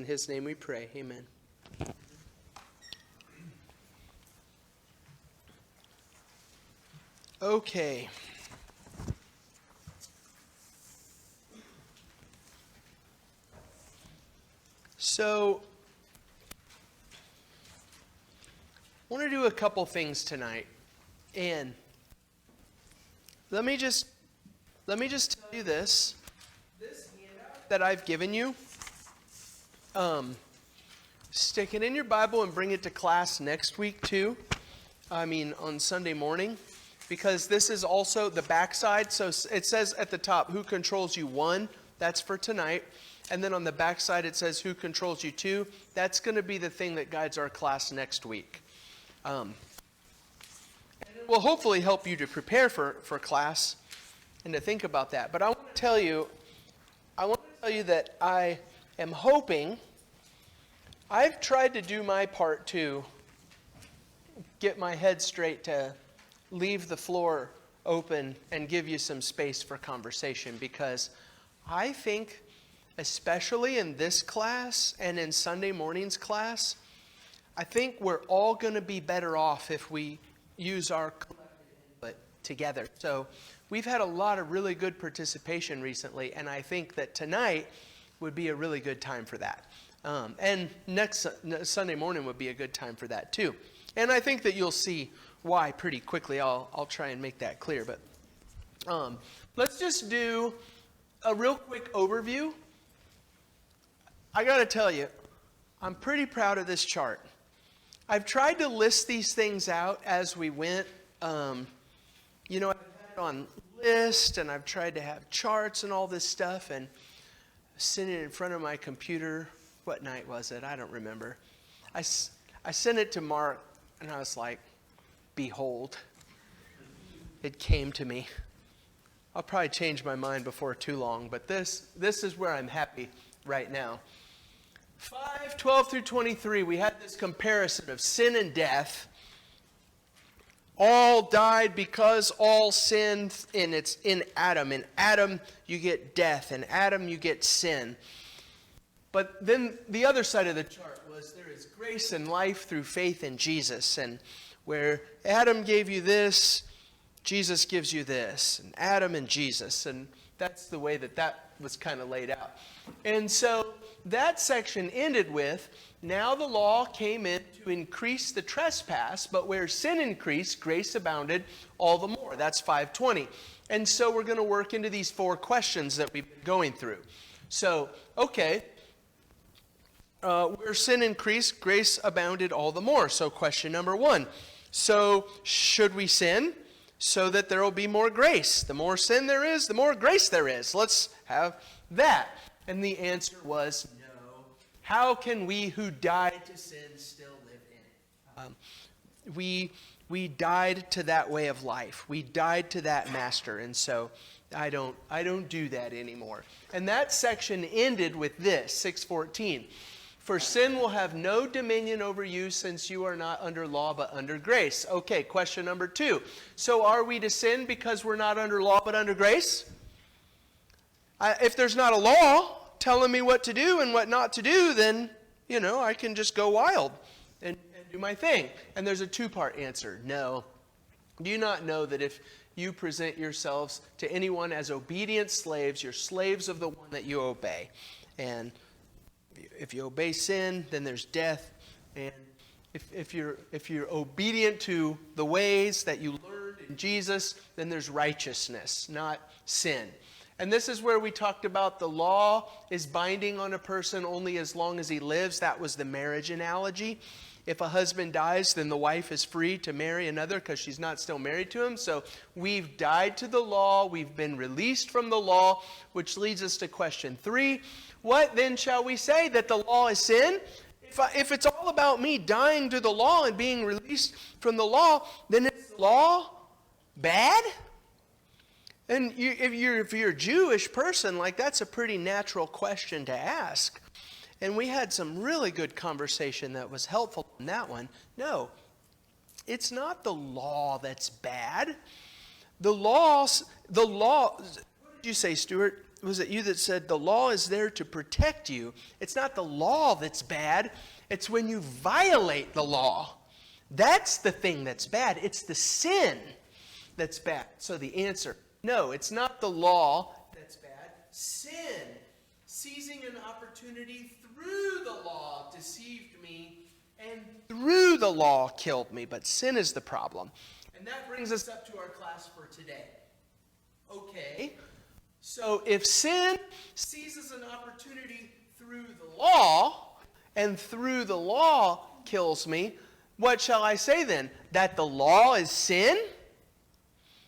his name we pray. Amen. Okay. So, I want to do a couple things tonight. And let me just tell you this. This handout that I've given you, stick it in your Bible and bring it to class next week too. On Sunday morning. Because this is also the backside. So it says at the top, who controls you 1? That's for tonight. And then on the backside it says, who controls you 2? That's going to be the thing that guides our class next week. And it will hopefully help you to prepare for class and to think about that. But I want to tell you that I am hoping, I've tried to do my part to get my head straight to leave the floor open and give you some space for conversation, because I think, especially in this class and in Sunday morning's class, I think we're all going to be better off if we use our collective input together. So we've had a lot of really good participation recently, and I think that tonight would be a really good time for that. And next Sunday morning would be a good time for that too. And I think that you'll see why pretty quickly. I'll try and make that clear. But let's just do a real quick overview. I got to tell you, I'm pretty proud of this chart. I've tried to list these things out as we went. I've had it on list, and I've tried to have charts and all this stuff, and sitting in front of my computer. What night was it? I don't remember. I sent it to Mark, and I was like, behold, it came to me. I'll probably change my mind before too long, but this is where I'm happy right now. 5:12 through 23, we had this comparison of sin and death. All died because all sinned, and it's in Adam. In Adam, you get death. In Adam, you get sin. But then the other side of the chart was there is grace and life through faith in Jesus. And where Adam gave you this, Jesus gives you this. And Adam and Jesus. And that's the way that was kind of laid out. And so that section ended with, now the law came in to increase the trespass, but where sin increased, grace abounded all the more. That's 5:20. And so we're going to work into these 4 questions that we've been going through. So, okay. Where sin increased, grace abounded all the more. So question number 1. So should we sin so that there will be more grace? The more sin there is, the more grace there is. Let's have that. And the answer was no. How can we who died to sin still live in it? We died to that way of life. We died to that master. And so I don't do that anymore. And that section ended with this, 6:14. For sin will have no dominion over you, since you are not under law but under grace. Okay, question number 2. So are we to sin because we're not under law but under grace? If there's not a law telling me what to do and what not to do, then, I can just go wild and do my thing. And there's a 2-part answer. No. Do you not know that if you present yourselves to anyone as obedient slaves, you're slaves of the one that you obey? And if you obey sin, then there's death. And if you're obedient to the ways that you learned in Jesus, then there's righteousness, not sin. And this is where we talked about the law is binding on a person only as long as he lives. That was the marriage analogy. If a husband dies, then the wife is free to marry another because she's not still married to him. So we've died to the law. We've been released from the law, which leads us to question 3. What then shall we say? That the law is sin? If it's all about me dying to the law and being released from the law, then is the law bad? And if you're a Jewish person, that's a pretty natural question to ask. And we had some really good conversation that was helpful in that one. No, it's not the law that's bad. The law, what did you say, Stuart? was it you that said the law is there to protect you? It's not the law that's bad. It's when you violate the law. That's the thing that's bad. It's the sin that's bad. So the answer, no, it's not the law that's bad. Sin, seizing an opportunity through the law, deceived me, and through the law killed me. But sin is the problem. And that brings us up to our class for today. Okay, so if sin seizes an opportunity through the law, and through the law kills me, what shall I say then? That the law is sin?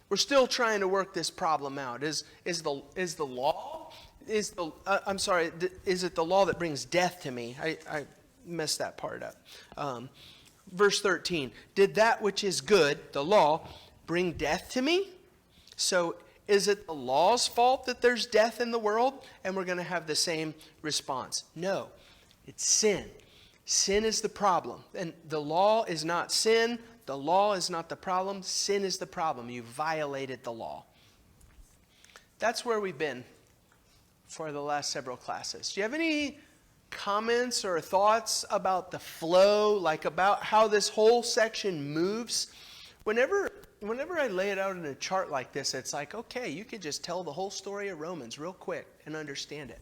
We're still trying to work this problem out. Is it the law that brings death to me? I messed that part up. Verse 13, did that which is good, the law, bring death to me? So is it the law's fault that there's death in the world? And we're going to have the same response. No, it's sin. Sin is the problem. And the law is not sin. The law is not the problem. Sin is the problem. You violated the law. That's where we've been for the last several classes. Do you have any comments or thoughts about the flow, like about how this whole section moves? Whenever I lay it out in a chart like this, it's like, okay, you could just tell the whole story of Romans real quick and understand it.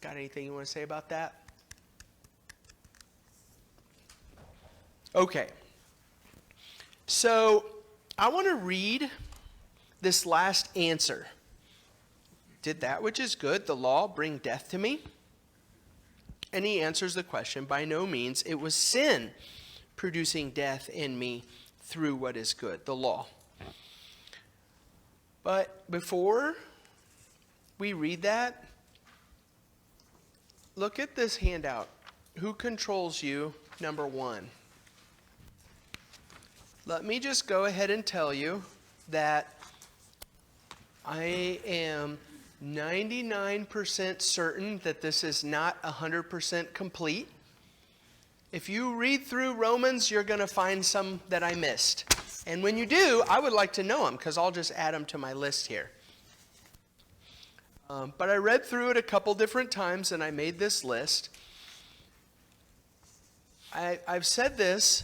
Got anything you want to say about that? Okay. So I want to read this last answer. Did that which is good, the law, bring death to me? And he answers the question, by no means. It was sin producing death in me through what is good, the law. But before we read that, look at this handout. Who controls you? Number 1. Let me just go ahead and tell you that I am 99% certain that this is not 100% complete. If you read through Romans, you're going to find some that I missed. And when you do, I would like to know them, because I'll just add them to my list here. But I read through it a couple different times, and I made this list. I've said this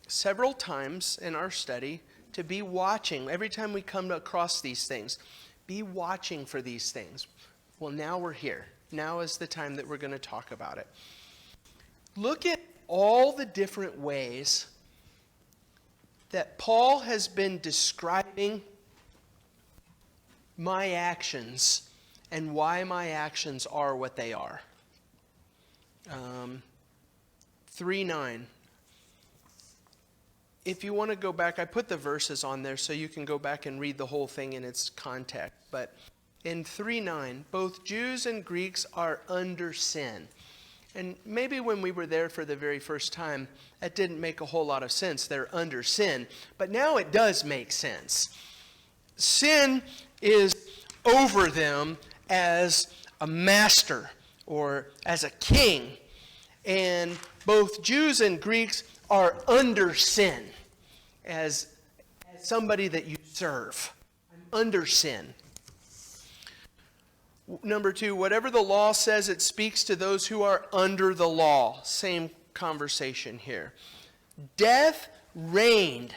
several times in our study, to be watching. Every time we come across these things, be watching for these things. Well, now we're here. Now is the time that we're going to talk about it. Look at all the different ways that Paul has been describing my actions and why my actions are what they are. 3:9. If you want to go back, I put the verses on there so you can go back and read the whole thing in its context. But in 3:9, both Jews and Greeks are under sin. And maybe when we were there for the very first time, that didn't make a whole lot of sense. They're under sin. But now it does make sense. Sin is over them as a master or as a king. And both Jews and Greeks are under sin as somebody that you serve. I'm under sin. Number 2, whatever the law says, it speaks to those who are under the law. Same conversation here. Death reigned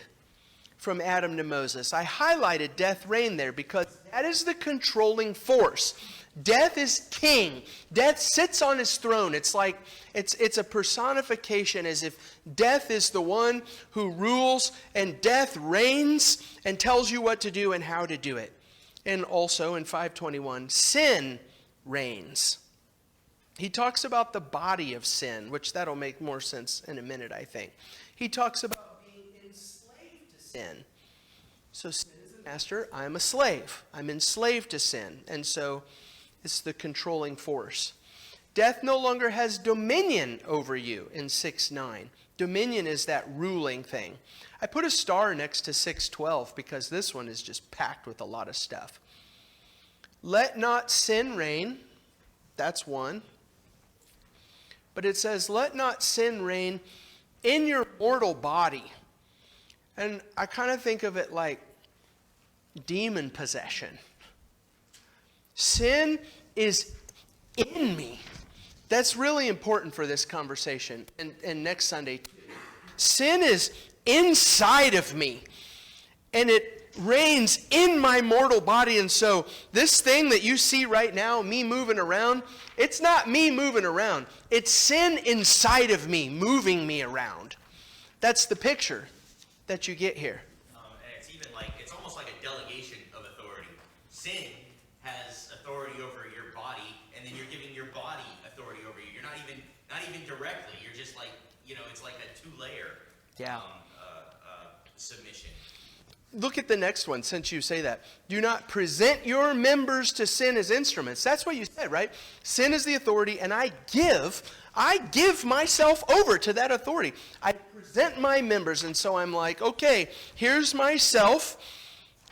from Adam to Moses. I highlighted death reigned there because that is the controlling force. Death is king. Death sits on his throne. It's like, it's a personification as if death is the one who rules and death reigns and tells you what to do and how to do it. And also in 5:21, sin reigns. He talks about the body of sin, which that'll make more sense in a minute, I think. He talks about being enslaved to sin. So sin is a master, I'm a slave. I'm enslaved to sin. And so it's the controlling force. Death no longer has dominion over you in 6:9. Dominion is that ruling thing. I put a star next to 6:12 because this one is just packed with a lot of stuff. Let not sin reign. That's one. But it says, let not sin reign in your mortal body. And I kind of think of it like demon possession. Sin is in me. That's really important for this conversation and next Sunday. Sin is inside of me, and it reigns in my mortal body. And so this thing that you see right now, me moving around, it's not me moving around. It's sin inside of me moving me around. That's the picture that you get here. And it's even like, it's almost like a delegation of authority. Sin has authority over your body, and then you're giving your body authority over you. You're not even directly. You're just like, it's like a two-layer submission. Look at the next one, since you say that. Do not present your members to sin as instruments. That's what you said, right? Sin is the authority, and I give myself over to that authority. I present my members, and so I'm like, okay, here's myself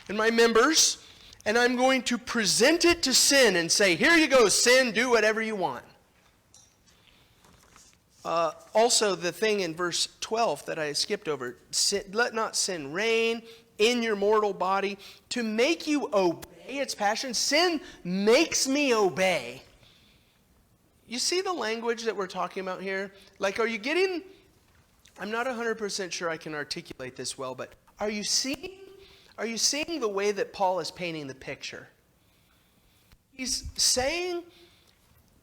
and my members, and I'm going to present it to sin and say, here you go, sin, do whatever you want. Also, the thing in verse 12 that I skipped over, let not sin reign in your mortal body to make you obey its passions. Sin makes me obey. You see the language that we're talking about here? Like, are you getting, I'm not 100% sure I can articulate this well, but are you seeing the way that Paul is painting the picture? He's saying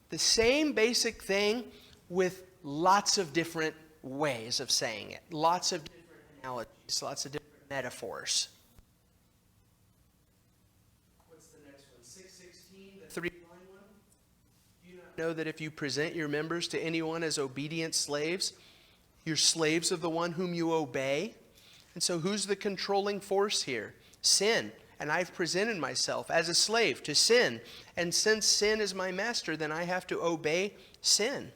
the same basic thing with lots of different ways of saying it. Lots of different analogies, lots of different metaphors. What's the next one? 6:16, the 3-line one. Do you not know that if you present your members to anyone as obedient slaves, you're slaves of the one whom you obey? And so who's the controlling force here? Sin. And I've presented myself as a slave to sin. And since sin is my master, then I have to obey sin.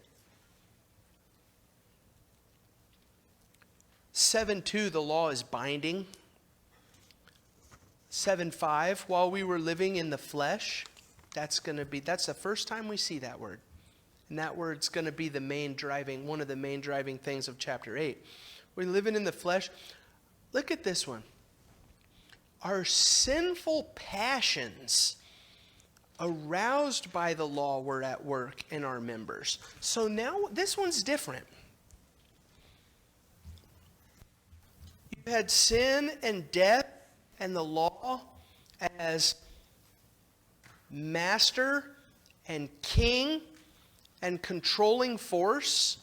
7:2, the law is binding. 7:5, while we were living in the flesh, that's the first time we see that word. And that word's going to be one of the main driving things of chapter 8. We're living in the flesh. Look at this one. Our sinful passions aroused by the law were at work in our members. So now this one's different. You had sin and death and the law as master and king and controlling force.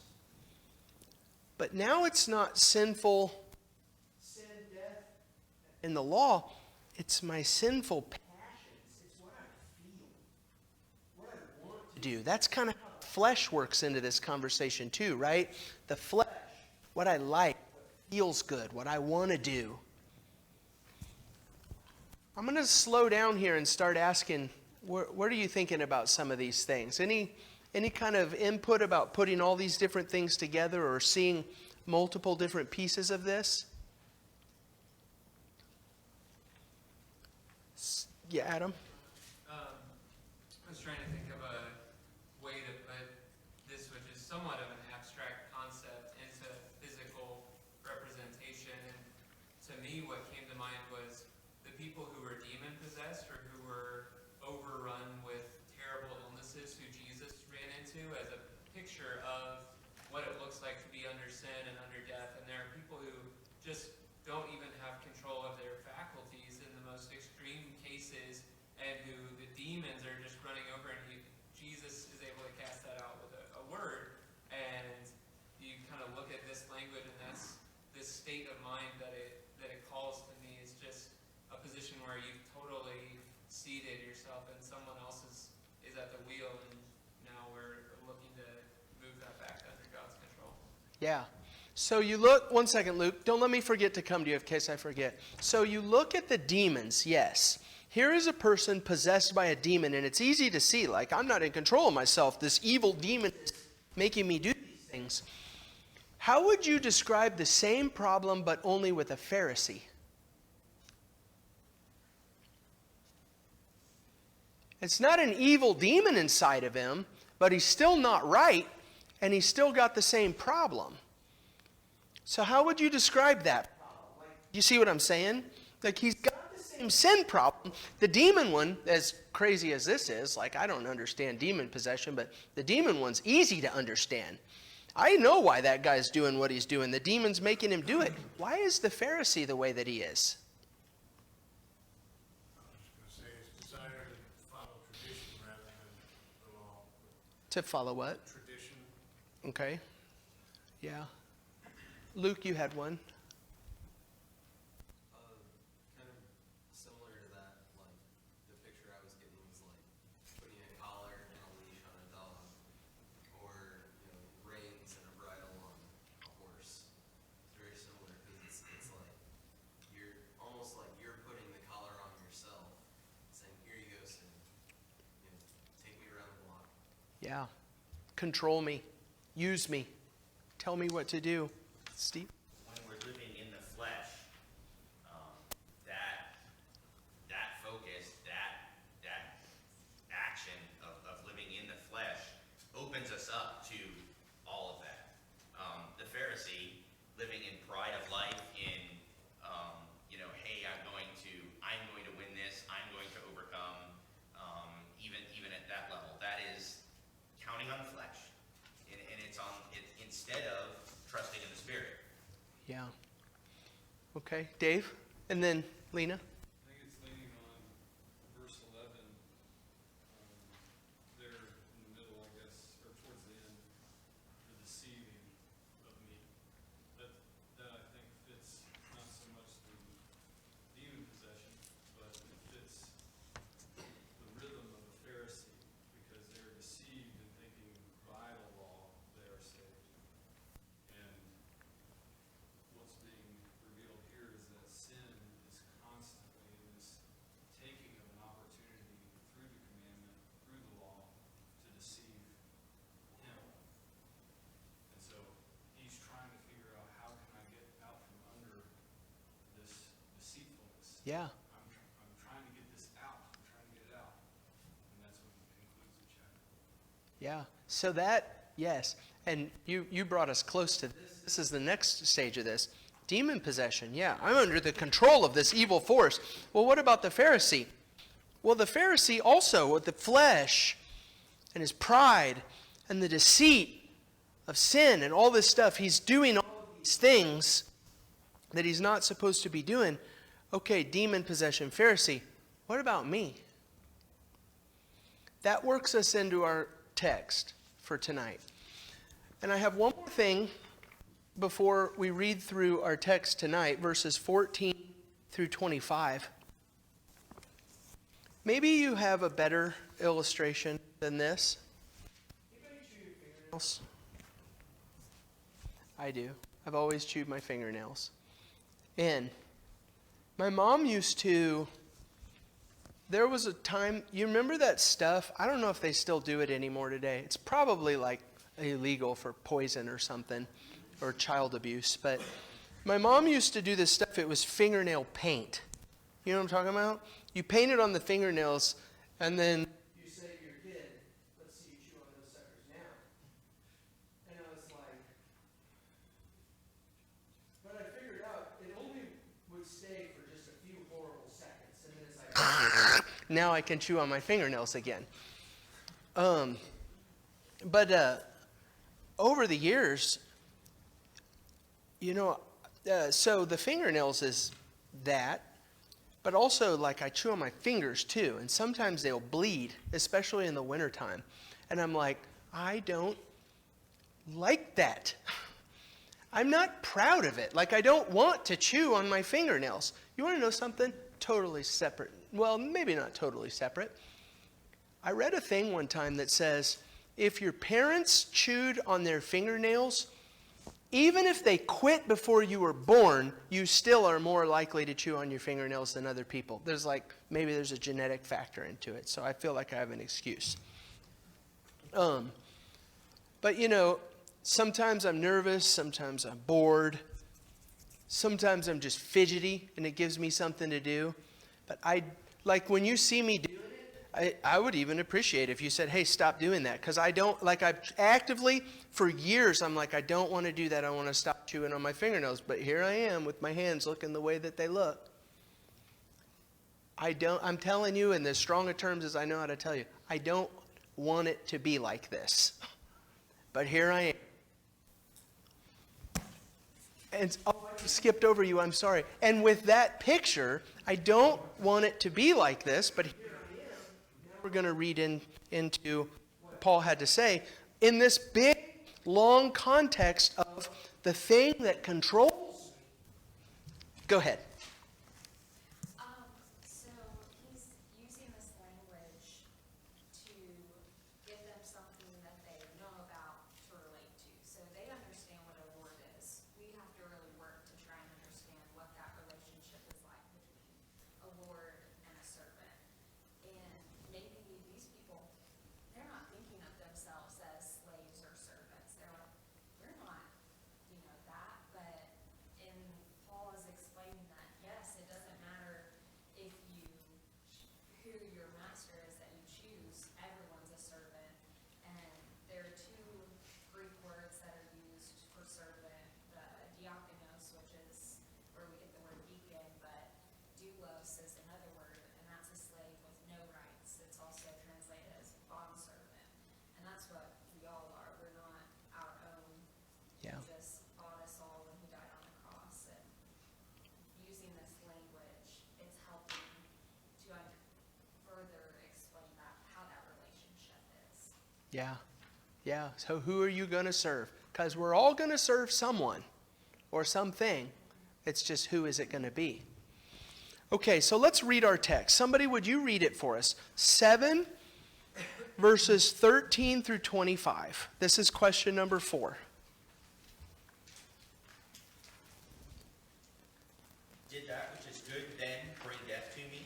But now it's not sin, death, and the law. It's my sinful passions. It's what I feel, what I want to do. That's kind of how flesh works into this conversation too, right? The flesh, what I like, feels good, what I want to do. I'm going to slow down here and start asking, what are you thinking about some of these things? Any kind of input about putting all these different things together or seeing multiple different pieces of this? Yeah, Adam? I was trying to think of a way to put this, which is somewhat of an abstract concept, into physical representation. And to me, what came to mind was the people who were demon-possessed or who were overrun with terrible illnesses who Jesus ran into as a picture of what it looks like to be under sin and under death. And there are people who just don't even have control of their faculties in the most extreme cases, and who the demons are just running over, and Jesus is able to cast that out with a word. And you kind of look at this language, and that's this state of mind that it calls to me is just a position where you've totally seated yourself and someone else is at the wheel, and now we're looking to move that back under God's control. Yeah. So you look, one second, Luke. Don't let me forget to come to you in case I forget. So you look at the demons, yes. Here is a person possessed by a demon, and it's easy to see, like, I'm not in control of myself. This evil demon is making me do these things. How would you describe the same problem, but only with a Pharisee? It's not an evil demon inside of him, but he's still not right, and he's still got the same problem. So how would you describe that? You see what I'm saying? Like, he's got the same sin problem. The demon one, as crazy as this is, like I don't understand demon possession, but the demon one's easy to understand. I know why that guy's doing what he's doing. The demon's making him do it. Why is the Pharisee the way that he is? I was just going to say his desire to follow tradition rather than the law. To follow what? Tradition. Okay. Yeah. Luke, you had one. Kind of similar to that, like, the picture I was getting was like putting a collar and a leash on a dog, or, reins and a bridle on a horse. It's very similar, because it's like, you're almost like you're putting the collar on yourself, saying, here you go, sin. Take me around the block. Yeah. Control me. Use me. Tell me what to do. Steve? When we're living in the flesh, that focus, that action of living in the flesh opens us up to all of that. The Pharisee, living in pride of life, in hey, I'm going to win this, I'm going to overcome, even at that level. That is counting on the flesh, and it's on it instead of trusting in the Spirit. Yeah. Okay. Dave? And then Lena? I think it's leaning on verse 11, there in the middle, I guess, or towards the end, the deceiving of me. That I think fits not so much the demon possession, but it fits the rhythm of the Pharisee, because they're deceived in thinking by the law they are saved. And what's being revealed here is that sin is constantly in this taking of an opportunity through the commandment, through the law, to deceive him. And so he's trying to figure out, how can I get out from under this deceitfulness? Yeah. I'm trying to get this out. I'm trying to get it out. And that's when he concludes the chapter. Yeah. So that, yes. And you brought us close to this. This is the next stage of this. Demon possession. Yeah. I'm under the control of this evil force. Well, what about the Pharisee? Well, the Pharisee also, with the flesh and his pride and the deceit of sin and all this stuff, he's doing all of these things that he's not supposed to be doing. Okay, demon possession, Pharisee. What about me? That works us into our text for tonight. And I have one more thing before we read through our text tonight, verses 14 through 25. Maybe you have a better illustration than this. Anybody chew your fingernails? I do. I've always chewed my fingernails. And my mom used to, there was a time, you remember that stuff? I don't know if they still do it anymore today. It's probably like illegal for poison or something, or child abuse. But my mom used to do this stuff. It was fingernail paint. You know what I'm talking about? You paint it on the fingernails, and then you say to your kid, let's see you chew on those suckers now. And I was like, but I figured out it only would stay for just a few horrible seconds. And then it's like, now I can chew on my fingernails again. But over the years, so the fingernails is that, but also like I chew on my fingers too, and sometimes they'll bleed, especially in the wintertime. And I'm like, I don't like that. I'm not proud of it. Like, I don't want to chew on my fingernails. You want to know something? Totally separate. Well, maybe not totally separate. I read a thing one time that says, if your parents chewed on their fingernails, even if they quit before you were born, you still are more likely to chew on your fingernails than other people. Maybe there's a genetic factor into it, so I feel like I have an excuse. But sometimes I'm nervous, sometimes I'm bored, sometimes I'm just fidgety, and it gives me something to do. But when you see me doing it, I would even appreciate if you said, hey, stop doing that. Because I've actively, for years, I'm like, I don't want to do that. I want to stop chewing on my fingernails. But here I am with my hands looking the way that they look. I'm telling you in as strong of terms as I know how to tell you, I don't want it to be like this. But here I am. And I skipped over you, I'm sorry. And with that picture, I don't want it to be like this, but here I am. Now we're going to read into what Paul had to say in this big, long context of the thing that controls. Go ahead. So he's using this language to give them something that they know about to relate to. So they understand what a lord is. We have to really work to try and understand what that relationship is like between a lord and a servant. And maybe these people, they're not thinking of themselves as slaves or servants. They're like, we're not, that. But in Paul is explaining that, yes, it doesn't matter who your master is that you choose, everyone's a servant. And there are two Greek words that are used for servant, the diakonos, which is where we get the word deacon, but doulos is another word, and that's a slave with no rights. It's also translated as bondservant. And that's what we all are. We're not our own. Yeah. He just bought us all when he died on the cross. And using this language, it's helping to further explain how that relationship is. Yeah. Yeah. So who are you going to serve? Because we're all going to serve someone or something. It's just who is it going to be? Okay, so let's read our text. Somebody, would you read it for us? 7 verses 13 through 25. This is question number 4. Did that which is good then bring death to me?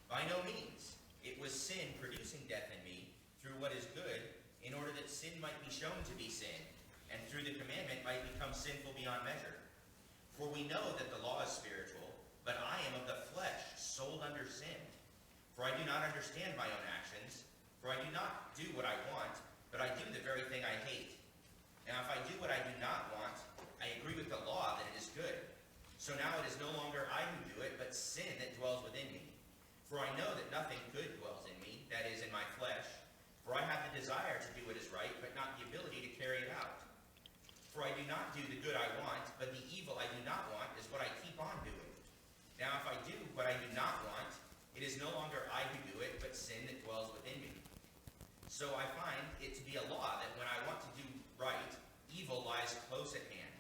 By no means. It was sin producing death in me through what is good, in order that sin might be shown to be sin, and through the commandment might become sinful beyond measure. For we know that the law is spiritual, but I am of the flesh, sold under sin. For I do not understand my own actions, for I do not do what I want, but I do the very thing I hate. Now if I do what I do not want, I agree with the law that it is good. So now it is no longer I who do it, but sin that dwells within me. For I know that nothing good dwells in me, that is, in my flesh. For I have the desire to do what is right, but not the ability to carry it out. For I do not do the good I want, but the evil I do not want is what I keep on doing. Now if I do what I do not want, it is no longer I who do it, but sin that dwells within me. So I find it to be a law that when I want to do right, evil lies close at hand.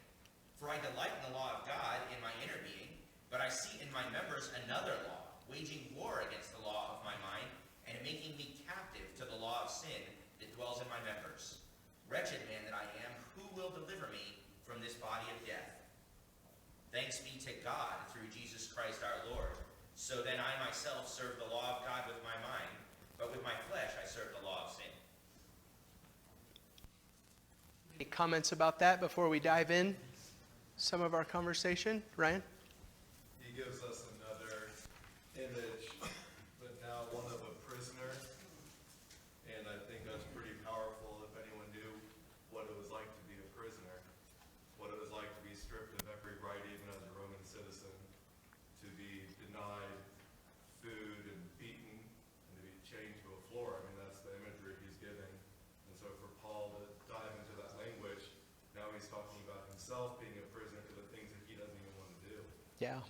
For I delight in the law of God in my inner being, but I see in my members another law, waging war against the law of my mind, and making me captive to the law of sin that dwells in my members. Wretched man that I am, who will deliver me from this body of death? Thanks be to God through Jesus Christ our Lord. So then I myself serve the law of God with my mind, but with my flesh I serve the law of sin. Any comments about that before we dive in some of our conversation? Ryan? He gives us another image, but now one of a prisoner. And I think that's pretty powerful if anyone knew what it was like to be a prisoner, what it was like to be stripped of every right, even as a Roman citizen, to be denied food and beaten, and to be chained to a floor. I mean, that's the imagery he's giving. And so for Paul to dive into that language, now he's talking about himself being a prisoner to the things that he doesn't even want to do. Yeah.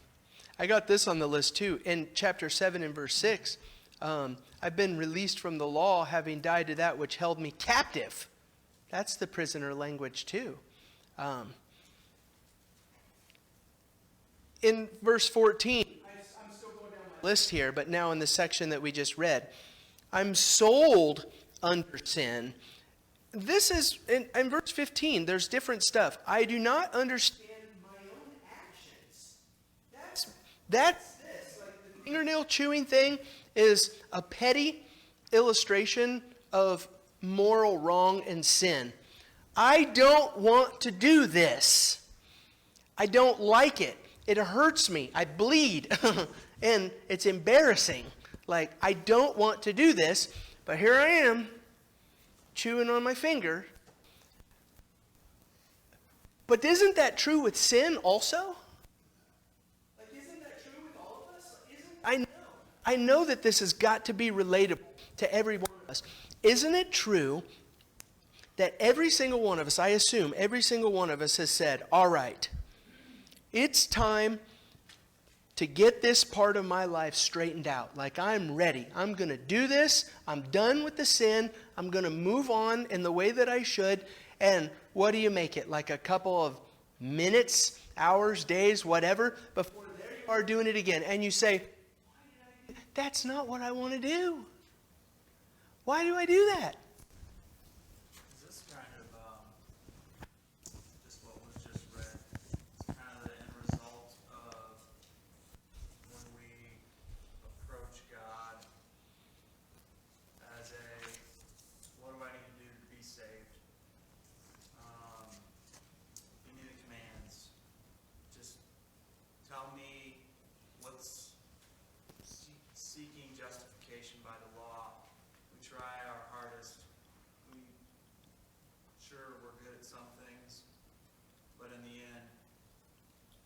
I got this on the list too. In chapter 7 and verse 6, I've been released from the law, having died to that which held me captive. That's the prisoner language too. In verse 14, I'm still going down my list here, but now in the section that we just read, I'm sold under sin. This is, in verse 15, there's different stuff. I do not understand my own actions. That's this. Like the fingernail chewing thing is a petty illustration of moral wrong and sin. I don't want to do this. I don't like it. It hurts me. I bleed. And it's embarrassing. Like, I don't want to do this, but here I am, chewing on my finger. But isn't that true with sin also? Like, isn't that true with all of us? I know that this has got to be relatable to every one of us. Isn't it true that every single one of us, I assume every single one of us has said, all right, it's time to get this part of my life straightened out. Like, I'm ready. I'm going to do this. I'm done with the sin. I'm going to move on in the way that I should. And what do you make it? Like a couple of minutes, hours, days, whatever, before there you are doing it again. And you say, that's not what I want to do. Why do I do that? Is this kind of, just what was just read, it's kind of the end result of when we approach God as a, what do I need to do to be saved? Give me the commands. Just tell me what's seeking justification by the law. We try our hardest. Sure, we're good at some things, but in the end,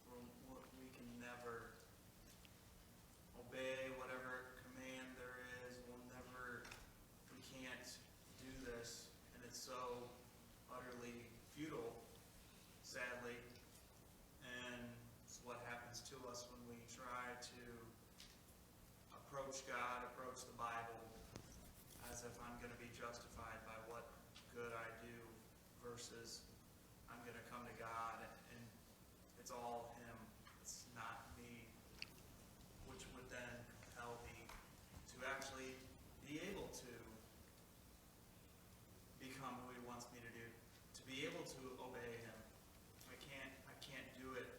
we can never obey whatever command there is. We can't do this, and it's so utterly futile, sadly. And it's what happens to us when we try to approach God, approach the Bible, as if I'm going to be justified by what good I do versus I'm going to come to God and it's all Him, it's not me, which would then compel me to actually be able to become who He wants me to do, to be able to obey Him. I can't do it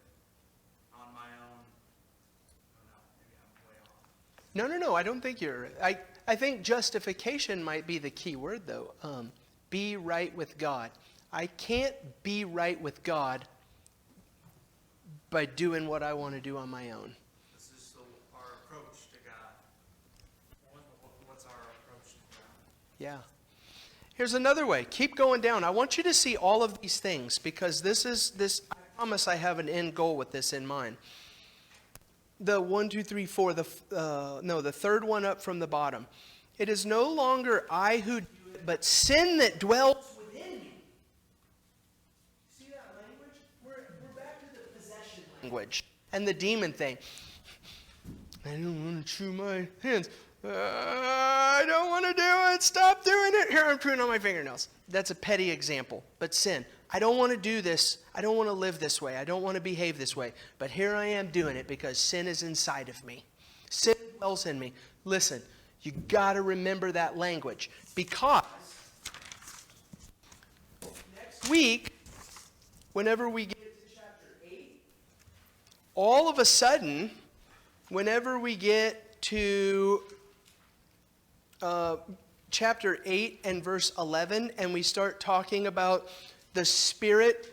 on my own. I don't know, maybe I'm way off. No, I don't think you're. I think justification might be the key word, though. Be right with God. I can't be right with God by doing what I want to do on my own. This is our approach to God. What's our approach to God? Yeah. Here's another way. Keep going down. I want you to see all of these things because this. I promise I have an end goal with this in mind. The 1, 2, 3, 4. The third one up from the bottom. It is no longer I who do it, but sin that dwells within me. See that language? We're back to the possession language and the demon thing. I don't want to chew my hands. I don't want to do it. Stop doing it. Here, I'm chewing on my fingernails. That's a petty example. But sin. I don't want to do this. I don't want to live this way. I don't want to behave this way. But here I am doing it because sin is inside of me. Sin dwells in me. Listen, you got to remember that language. Because next week, whenever we get to chapter 8, all of a sudden, whenever we get to chapter 8 and verse 11, and we start talking about the Spirit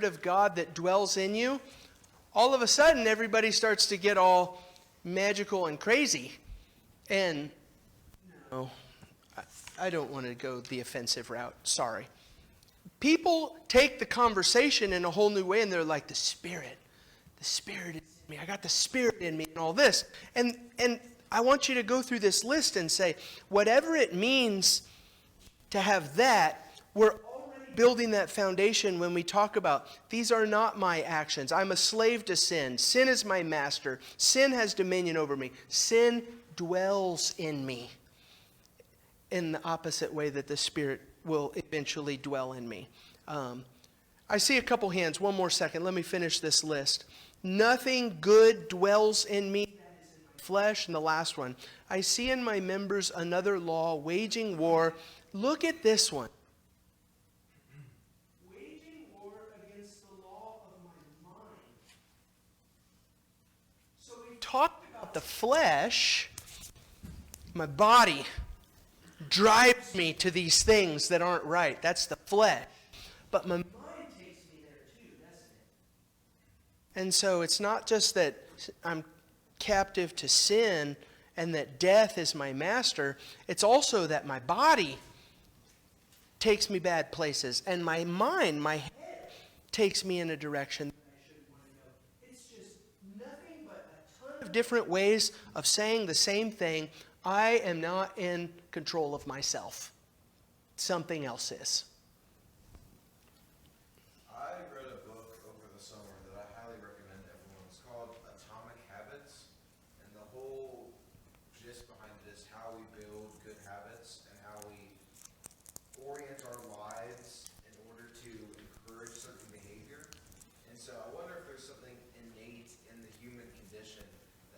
of God that dwells in you, all of a sudden everybody starts to get all magical and crazy. And no, I don't want to go the offensive route. Sorry. People take the conversation in a whole new way, and they're like, the Spirit is in me. I got the Spirit in me and all this. And I want you to go through this list and say, whatever it means to have that, we're already building that foundation when we talk about, these are not my actions. I'm a slave to sin. Sin is my master. Sin has dominion over me. Sin dwells in me in the opposite way that the Spirit will eventually dwell in me. I see a couple hands. One more second. Let me finish this list. Nothing good dwells in me that is in my flesh. And the last one. I see in my members another law, waging war. Look at this one. Waging war against the law of my mind. So we talked about the flesh. My body drives me to these things that aren't right. That's the flesh. But my mind takes me there too, doesn't it? And so it's not just that I'm captive to sin and that death is my master. It's also that my body takes me bad places. And my mind, my head, takes me in a direction that I shouldn't want to go. It's just nothing but a ton of of different ways of saying the same thing. I am not in control of myself. Something else is. I read a book over the summer that I highly recommend to everyone. It's called Atomic Habits, and the whole gist behind it is how we build good habits and how we orient our lives in order to encourage certain behavior. And so I wonder if there's something innate in the human condition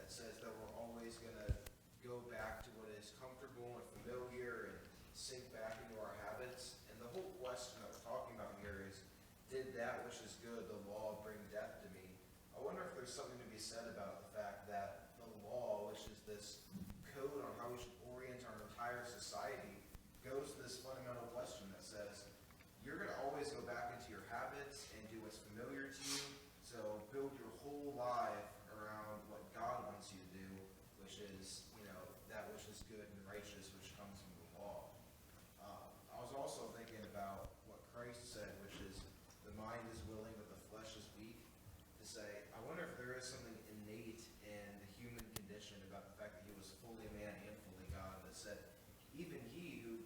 that says that we're always going to go back to what is comfortable and familiar and sink back into our habits. And the whole question that we're talking about here is, did that which is good, the law, bring death to me? I wonder if there's something to be said about the fact that the law, which is this code on how we should orient our entire society, goes to this fundamental question that says, you're going to always go back into your habits and do what's familiar to you, so build your whole life around what God wants you to do, which is, that which is good and righteous, which comes from the law. I was also thinking about what Christ said, which is, the mind is willing, but the flesh is weak. To say, I wonder if there is something innate in the human condition about the fact that he was fully man and fully God, that said, even he who,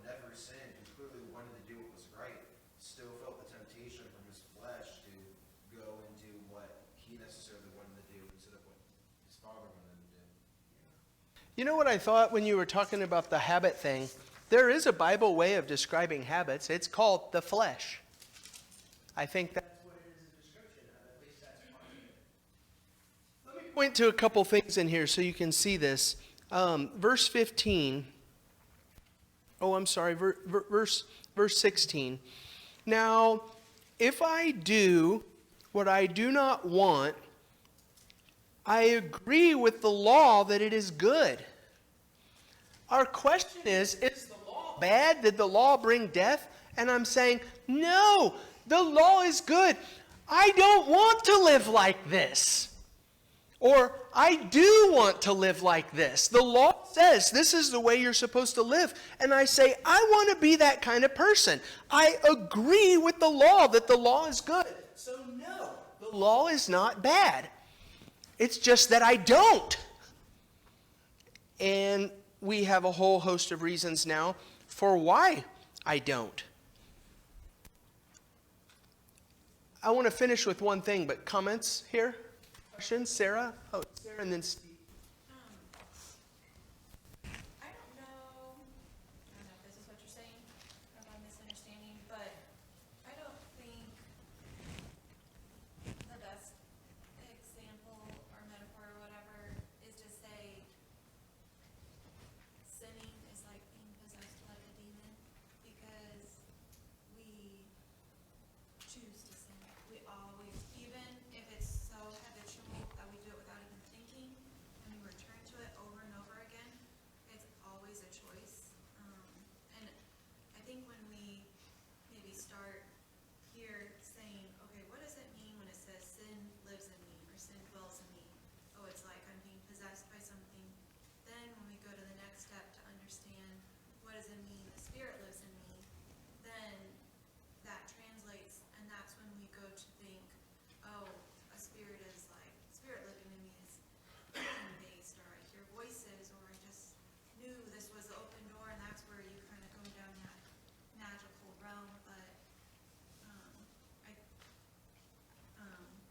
never sinned, who clearly wanted to do what was right, still felt the temptation from his flesh to go and do what he necessarily wanted to do instead of what his father wanted him to do. You know what I thought when you were talking about the habit thing? There is a Bible way of describing habits. It's called the flesh. I think that's what it is a description of. At least that's part of it. Let me point to a couple things in here so you can see this. Verse 15. Oh, I'm sorry. Verse 16. Now, if I do what I do not want, I agree with the law that it is good. Our question is the law bad? Did the law bring death? And I'm saying, no, the law is good. I don't want to live like this. Or, I do want to live like this. The law says this is the way you're supposed to live. And I say, I want to be that kind of person. I agree with the law that the law is good. So no, the law is not bad. It's just that I don't. And we have a whole host of reasons now for why I don't. I want to finish with one thing, but comments here? Questions? Sarah? Oh, Sarah and then Steve. I don't know if this is what you're saying, if I'm misunderstanding, but I don't think the best example or metaphor or whatever is to say sinning is like being possessed like a demon, because we choose to sin. We always, even if it's so habitual that we do it without even thinking, and we return to it over and over again, it's always a choice. And I think when we maybe start here saying, okay, what does it mean when it says sin lives in me or sin dwells in me? Oh, it's like I'm being possessed by something. Then when we go to the next step to understand what does it mean the Spirit lives in me, then that translates, and that's when we go to think, oh, a spirit is like, spirit living in me is based, or I hear voices, or I just knew this was the open door, and that's where you kind of go down that magical realm. But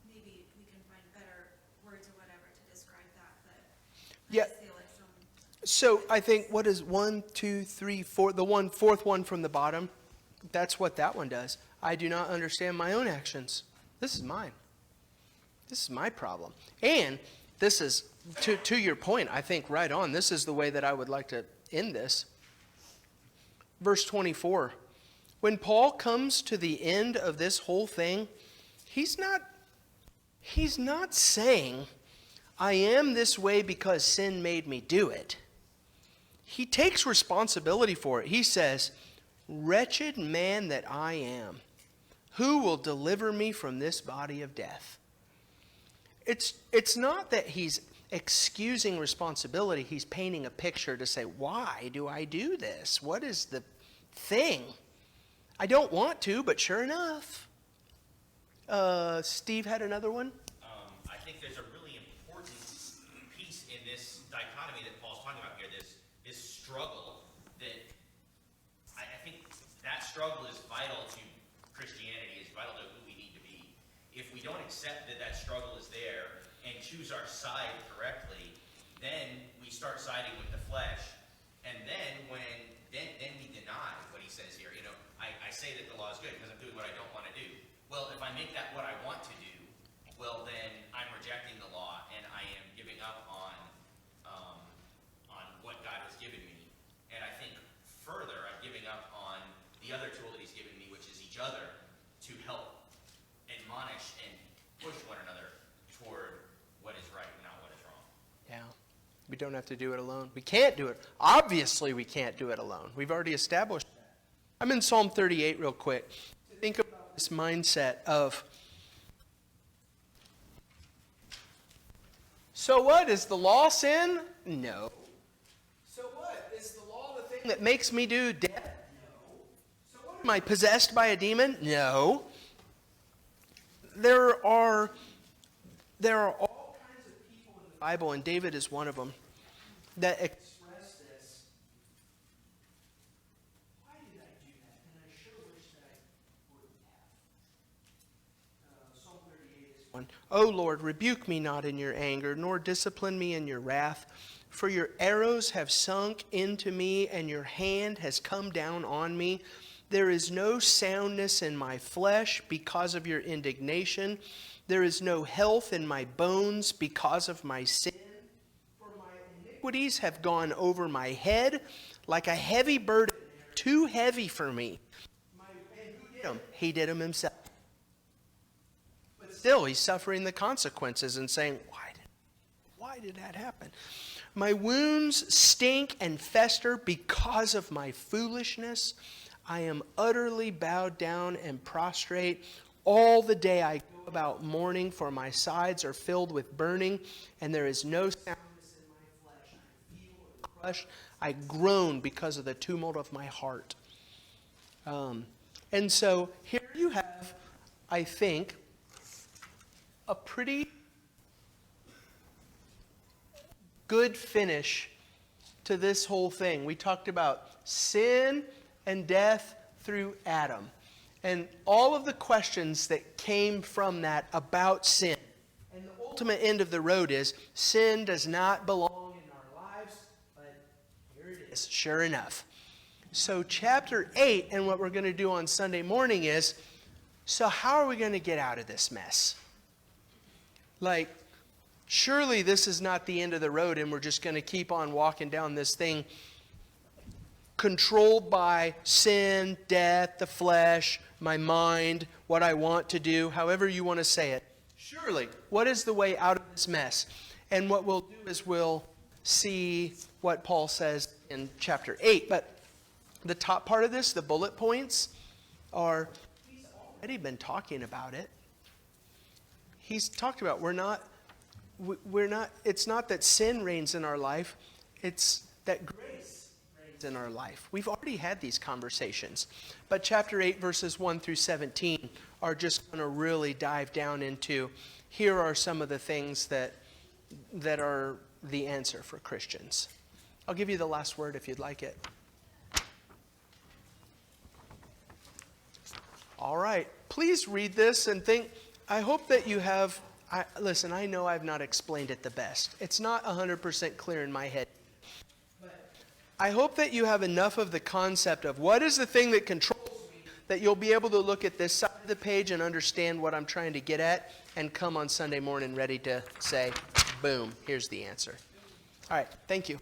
maybe we can find better words or whatever to describe that, but Yeah. I feel like some. So I think, what is 1, 2, 3, 4, the fourth one from the bottom? That's what that one does. I do not understand my own actions. This is mine. This is my problem. And this is, to your point, I think right on. This is the way that I would like to end this. Verse 24. When Paul comes to the end of this whole thing, he's not saying, I am this way because sin made me do it. He takes responsibility for it. He says, wretched man that I am, who will deliver me from this body of death? It's not that he's excusing responsibility. He's painting a picture to say, why do I do this? What is the thing? I don't want to, but sure enough. Steve had another one? I think there's a really important struggle that I think that struggle is vital to Christianity, is vital to who we need to be. If we don't accept that that struggle is there and choose our side correctly, then we start siding with the flesh, and then then we deny what he says here. I say that the law is good because I'm doing what I don't want to do. Well, if I make that what I want to do, well, then I'm rejecting the law and I am giving up on what God has given me. And I think further, I'm giving up on the other tool that he's given me, which is each other, to help admonish and push one another toward what is right and not what is wrong. Yeah. We don't have to do it alone. We can't do it. Obviously, we can't do it alone. We've already established that. I'm in Psalm 38 real quick. Think about this mindset of, so what? Is the law sin? No. So what? Is the law the thing that makes me do death? No. So what? Am I possessed by a demon? No. There are all kinds of people in the Bible, and David is one of them, that express this. Why did I do that? And I sure wish that I wouldn't have. Psalm 38 is one. O Lord, rebuke me not in your anger, nor discipline me in your wrath. For your arrows have sunk into me, and your hand has come down on me. There is no soundness in my flesh because of your indignation. There is no health in my bones because of my sin. For my iniquities have gone over my head like a heavy burden, too heavy for me. And who did them? He did them himself. But still, he's suffering the consequences and saying, why did that happen? My wounds stink and fester because of my foolishness. I am utterly bowed down and prostrate. All the day I go about mourning, for my sides are filled with burning, and there is no soundness in my flesh. I am feeble and crushed. I groan because of the tumult of my heart. And so here you have, I think, a pretty good finish to this whole thing. We talked about sin and death through Adam, and all of the questions that came from that about sin. And the ultimate end of the road is sin does not belong in our lives, but here it is, sure enough. So chapter 8, and what we're going to do on Sunday morning is, so how are we going to get out of this mess? Like, surely this is not the end of the road and we're just going to keep on walking down this thing controlled by sin, death, the flesh, my mind, what I want to do, however you want to say it. Surely, what is the way out of this mess? And what we'll do is we'll see what Paul says in chapter 8. But the top part of this, the bullet points, are, he's already been talking about it. He's talked about we're not, it's not that sin reigns in our life, it's that grace reigns in our life. We've already had these conversations. But chapter 8, verses 1 through 17 are just going to really dive down into, here are some of the things that are the answer for Christians. I'll give you the last word if you'd like it. All right. Please read this and think. I hope that you have, listen, I know I've not explained it the best. It's not 100% clear in my head. But I hope that you have enough of the concept of what is the thing that controls me, that you'll be able to look at this side of the page and understand what I'm trying to get at and come on Sunday morning ready to say, boom, here's the answer. All right. Thank you.